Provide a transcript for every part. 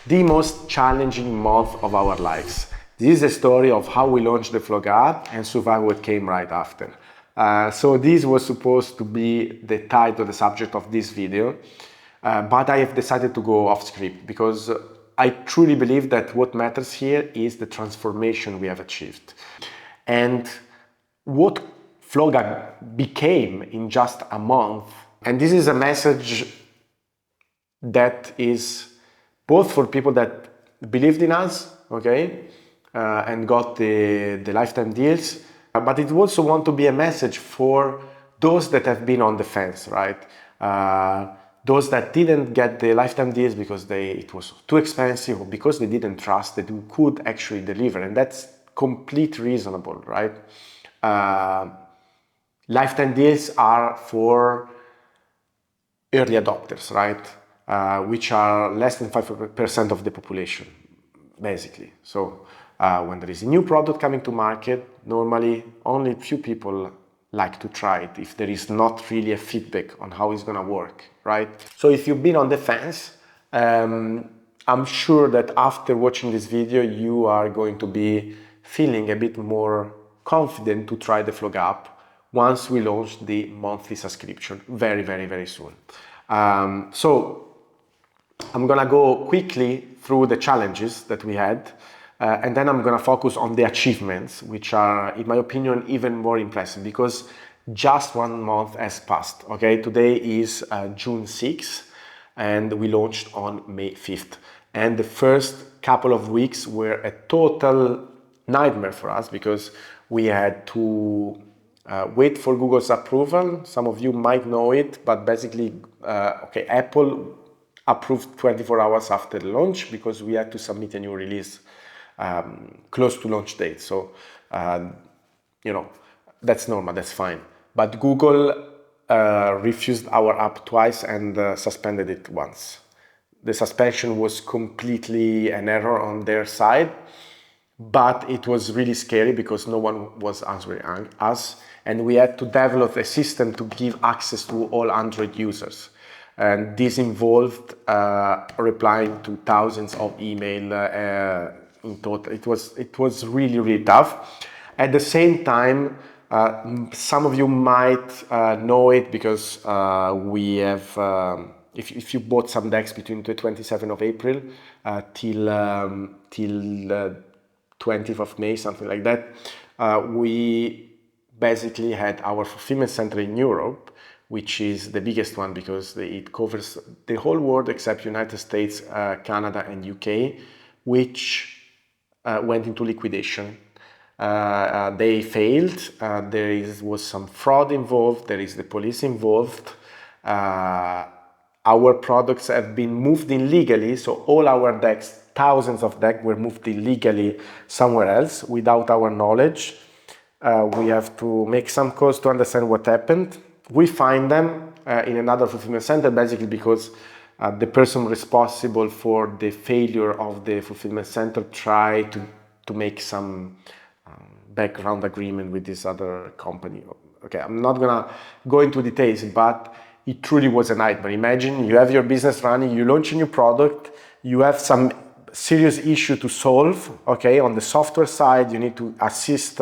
the most challenging month of our lives. This is a story of how we launched the Floga App and survived what came right after. So this was supposed to be the title, the subject of this video, but I have decided to go off script because I truly believe that what matters here is the transformation we have achieved. And what Floga became in just a month. And this is a message that is both for people that believed in us, okay, and got the lifetime deals, but it also want to be a message for those that have been on the fence, right? Those that didn't get the lifetime deals because it was too expensive or because they didn't trust that we could actually deliver, and that's completely reasonable, right? Lifetime deals are for early adopters, right? Which are less than 5% of the population, basically. So when there is a new product coming to market, normally only a few people like to try it if there is not really a feedback on how it's gonna work, right? So if you've been on the fence, I'm sure that after watching this video, you are going to be feeling a bit more confident to try the Floga App once we launch the monthly subscription very, very, very soon. So I'm gonna go quickly through the challenges that we had, and then I'm gonna focus on the achievements, which are, in my opinion, even more impressive because just 1 month has passed. Okay, today is June 6th, and we launched on May 5th. And the first couple of weeks were a total nightmare for us because we had to wait for Google's approval. Some of you might know it, but basically, Apple approved 24 hours after the launch because we had to submit a new release close to launch date. So, that's normal, that's fine. But Google refused our app twice and suspended it once. The suspension was completely an error on their side, but it was really scary because no one was answering us, and we had to develop a system to give access to all Android users. And this involved replying to thousands of email in total. It was really, really tough. At the same time, some of you might know it because we have, if you bought some decks between the 27th of April till 20th of May, something like that, we basically had our fulfillment center in Europe, which is the biggest one because it covers the whole world except United States, Canada, and UK, which went into liquidation. They failed. There was some fraud involved. There is the police involved. Our products have been moved illegally, so all our decks, thousands of decks, were moved illegally somewhere else without our knowledge. We have to make some calls to understand what happened. We find them in another fulfillment center, basically because the person responsible for the failure of the fulfillment center tried to make some background agreement with this other company. Okay, I'm not gonna go into details, but it truly was a nightmare. Imagine you have your business running, you launch a new product, you have some serious issue to solve. Okay, on the software side, you need to assist,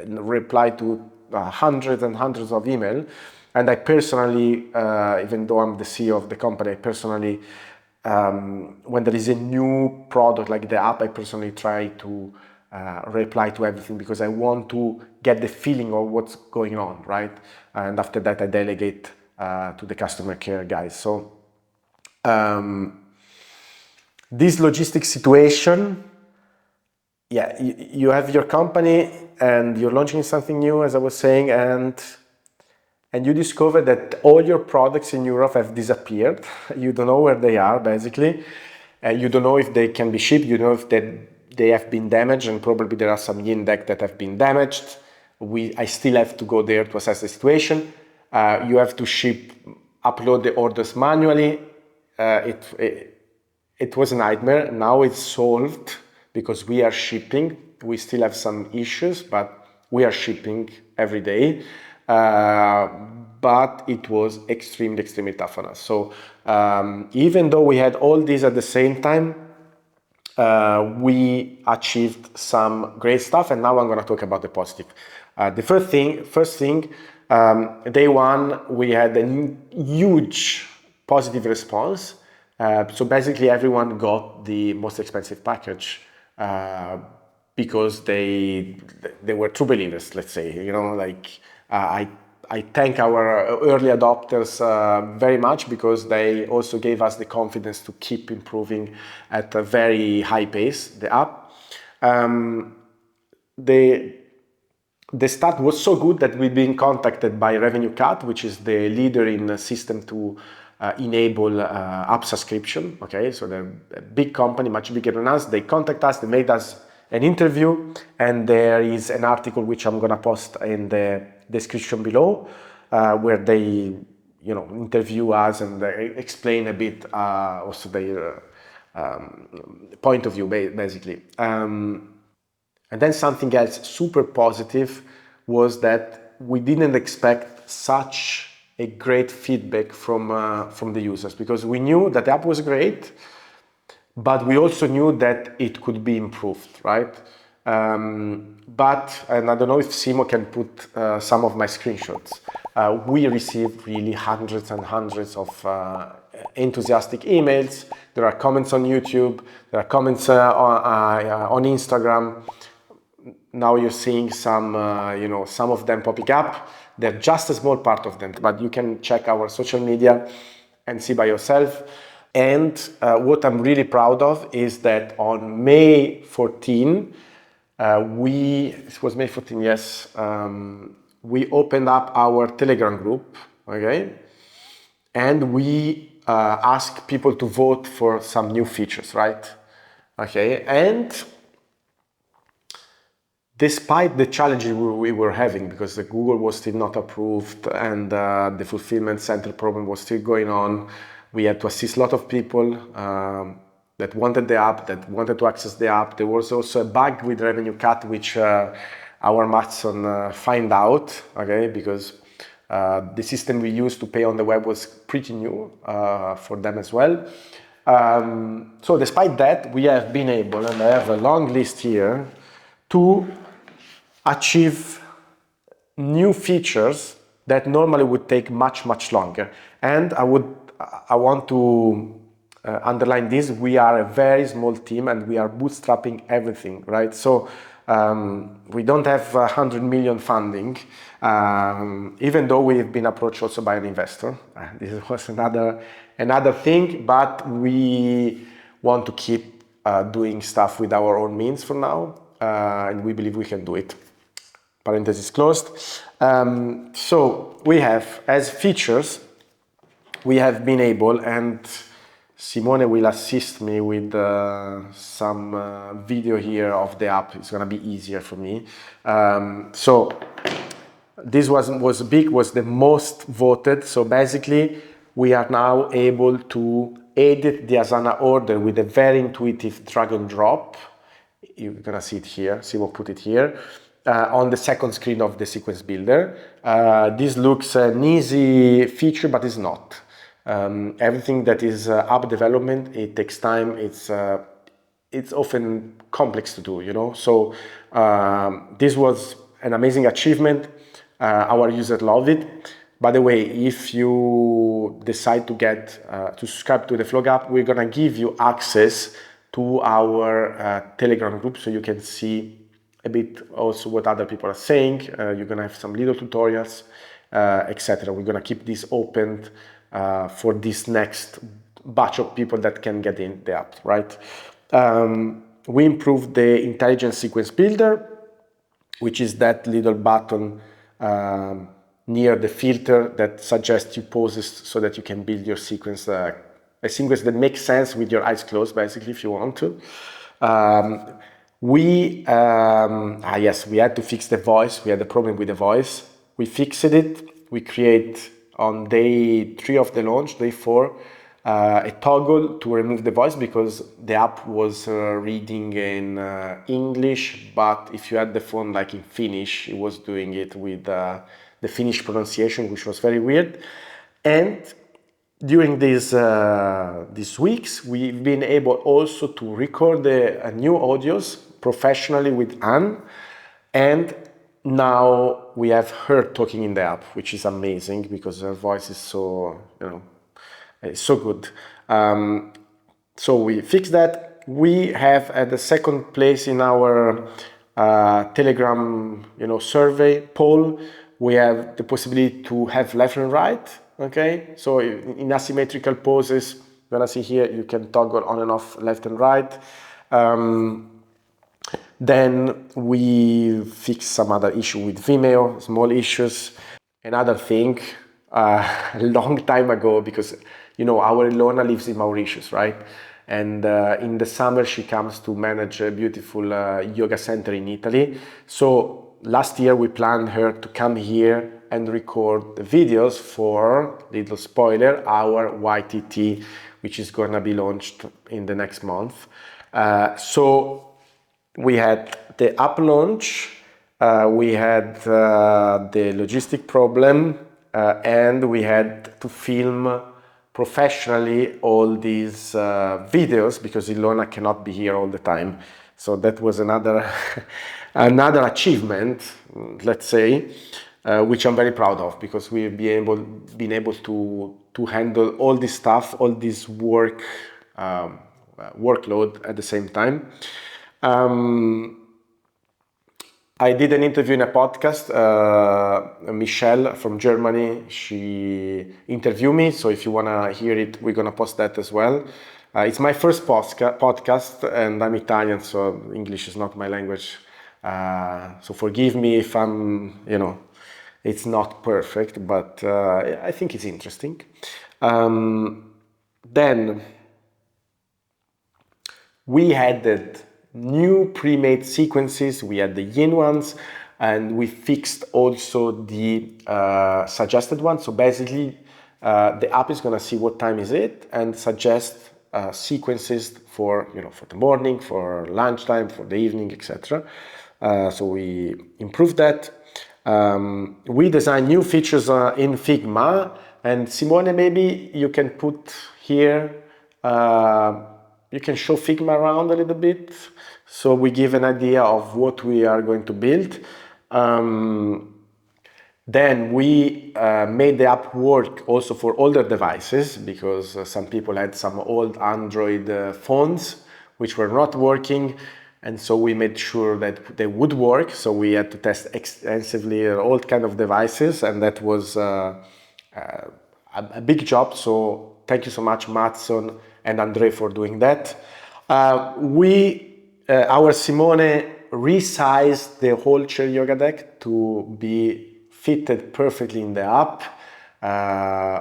reply to hundreds and hundreds of emails. And I personally, even though I'm the CEO of the company, I personally, when there is a new product like the app, I personally try to reply to everything because I want to get the feeling of what's going on, right? And after that, I delegate to the customer care guys. So this logistic situation, yeah, you have your company and you're launching something new, as I was saying, and you discover that all your products in Europe have disappeared. You don't know where they are, basically. You don't know if they can be shipped. You don't know if they have been damaged, and probably there are some yen deck that have been damaged. I still have to go there to assess the situation. You have to upload the orders manually. It was a nightmare. Now it's solved because we are shipping. We still have some issues, but we are shipping every day. But it was extremely, extremely tough on us. So even though we had all these at the same time, we achieved some great stuff, and now I'm going to talk about the positive. The first thing, day one, we had a huge positive response. So basically, everyone got the most expensive package because they were true believers. Let's say, I thank our early adopters very much because they also gave us the confidence to keep improving at a very high pace the app. The start was so good that we've been contacted by Revenue Cut, which is the leader in the system to enable app subscription. Okay, so they're a big company, much bigger than us. They contact us, they made us an interview, and there is an article which I'm gonna post in the description below, where they, interview us and explain a bit also their point of view, basically. And then something else super positive was that we didn't expect such a great feedback from the users, because we knew that the app was great, but we also knew that it could be improved, right? But, and I don't know if Simo can put some of my screenshots, we received really hundreds and hundreds of enthusiastic emails. There are comments on YouTube, there are comments on Instagram. Now you're seeing some of them popping up. They're just a small part of them, but you can check our social media and see by yourself. And what I'm really proud of is that on May 14, it was May 14, yes, we opened up our Telegram group, okay? And we asked people to vote for some new features, right? Okay, and despite the challenges we were having, because the Google was still not approved and the fulfillment center problem was still going on, we had to assist a lot of people that wanted the app, that wanted to access the app. There was also a bug with Revenue Cut, which our Matson find out, okay, because the system we used to pay on the web was pretty new for them as well. So despite that, we have been able, and I have a long list here, to achieve new features that normally would take much, much longer. And I want to underline this: we are a very small team and we are bootstrapping everything, right? So we don't have 100 million funding, even though we've been approached also by an investor. This was another thing, but we want to keep doing stuff with our own means for now, and we believe we can do it. Parenthesis closed. So we have, as features, we have been able, and Simone will assist me with some video here of the app. It's gonna be easier for me. So this was the most voted. So basically, we are now able to edit the Asana order with a very intuitive drag and drop. You're gonna see it here. Simo put it here on the second screen of the sequence builder. This looks an easy feature, but it's not. Everything that is app development, it takes time. It's often complex to do, So this was an amazing achievement. Our users love it. By the way, if you decide to subscribe to the Floga App, we're gonna give you access to our Telegram group, so you can see a bit also what other people are saying. You're gonna have some little tutorials, etc. We're gonna keep this open for this next batch of people that can get in the app, right? We improved the intelligent sequence builder, which is that little button near the filter that suggests you poses so that you can build your sequence, a sequence that makes sense with your eyes closed, basically, if you want to. Yes, we had to fix the voice. We had a problem with the voice. We fixed it. We create on day 3 of the launch, day 4, a toggle to remove the voice, because the app was reading in English, but if you had the phone like in Finnish, it was doing it with the Finnish pronunciation, which was very weird. And during these weeks, we've been able also to record the new audios professionally with Anne, and now we have her talking in the app, which is amazing because her voice is so, it's so good. So we fixed that. We have at the second place in our Telegram, survey poll. We have the possibility to have left and right. Okay, so in asymmetrical poses, you're gonna see here you can toggle on and off left and right. Then we fixed some other issue with Vimeo, small issues. Another thing, a long time ago, because our Ilona lives in Mauritius, right? And in the summer she comes to manage a beautiful yoga center in Italy. So last year we planned her to come here and record the videos for, little spoiler, our YTT, which is gonna be launched in the next month. So we had the app launch, we had the logistic problem, and we had to film professionally all these videos because Ilona cannot be here all the time. So that was another another achievement, let's say, which I'm very proud of, because we've been able to handle all this stuff, all this workload at the same time. I did an interview in a podcast. Michelle from Germany, she interviewed me. So if you want to hear it, we're going to post that as well. It's my first podcast, and I'm Italian, so English is not my language. So forgive me if it's not perfect, but I think it's interesting. Then we added new pre-made sequences. We had the yin ones, and we fixed also the suggested ones. So basically, the app is gonna see what time is it and suggest sequences for the morning, for lunchtime, for the evening, etc. So we improved that. We designed new features in Figma, and Simone, maybe you can put here. You can show Figma around a little bit, so we give an idea of what we are going to build. Then we made the app work also for older devices, because some people had some old Android phones which were not working, and so we made sure that they would work. So we had to test extensively all kind of devices, and that was a big job. So thank you so much, Matson and Andre, for doing that. Our Simone resized the whole chair yoga deck to be fitted perfectly in the app.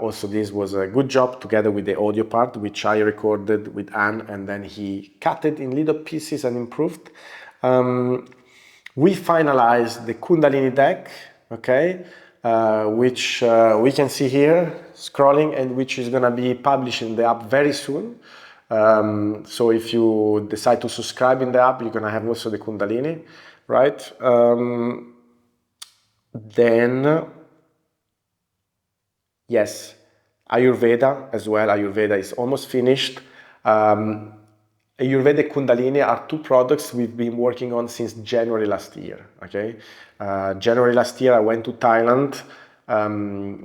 Also, this was a good job together with the audio part, which I recorded with Anne, and then he cut it in little pieces and improved. We finalized the Kundalini deck, okay, which we can see here scrolling, and which is going to be published in the app very soon. So if you decide to subscribe in the app, you're going to have also the Kundalini, right? Then, yes, Ayurveda as well. Ayurveda is almost finished. Ayurveda Kundalini are two products we've been working on since January last year. Okay, January last year I went to Thailand,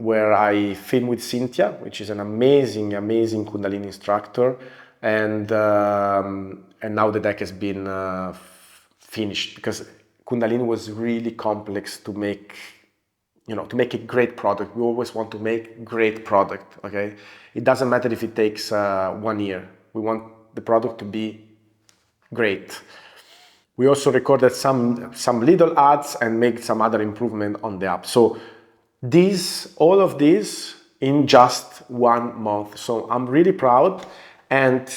where I filmed with Cynthia, which is an amazing Kundalini instructor, and now the deck has been finished, because Kundalini was really complex to make. To make a great product. We always want to make great product, okay? It doesn't matter if it takes 1 year. We want the product to be great. We also recorded some little ads and made some other improvement on the app. So all of this in just 1 month. So I'm really proud. And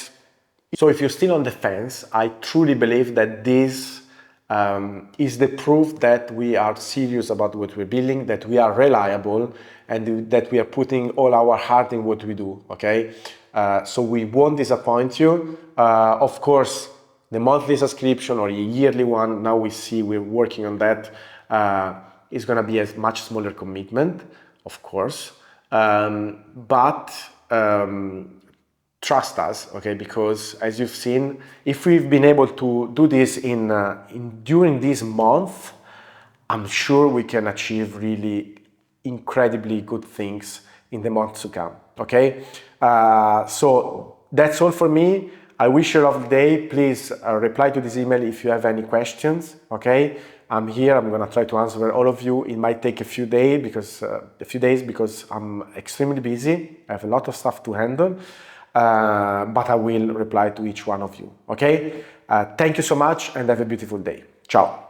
so if you're still on the fence, I truly believe that this is the proof that we are serious about what we're building, that we are reliable, and that we are putting all our heart in what we do, okay? So we won't disappoint you. Of course, the monthly subscription or a yearly one, now we're working on that, is gonna be a much smaller commitment, of course. But trust us, okay? Because as you've seen, if we've been able to do this during this month, I'm sure we can achieve really incredibly good things in the months to come, okay? So that's all for me. I wish you a lovely day. Please reply to this email if you have any questions, okay? I'm here. I'm gonna try to answer all of you. It might take a few days because I'm extremely busy. I have a lot of stuff to handle, but I will reply to each one of you, okay? Thank you so much and have a beautiful day. Ciao.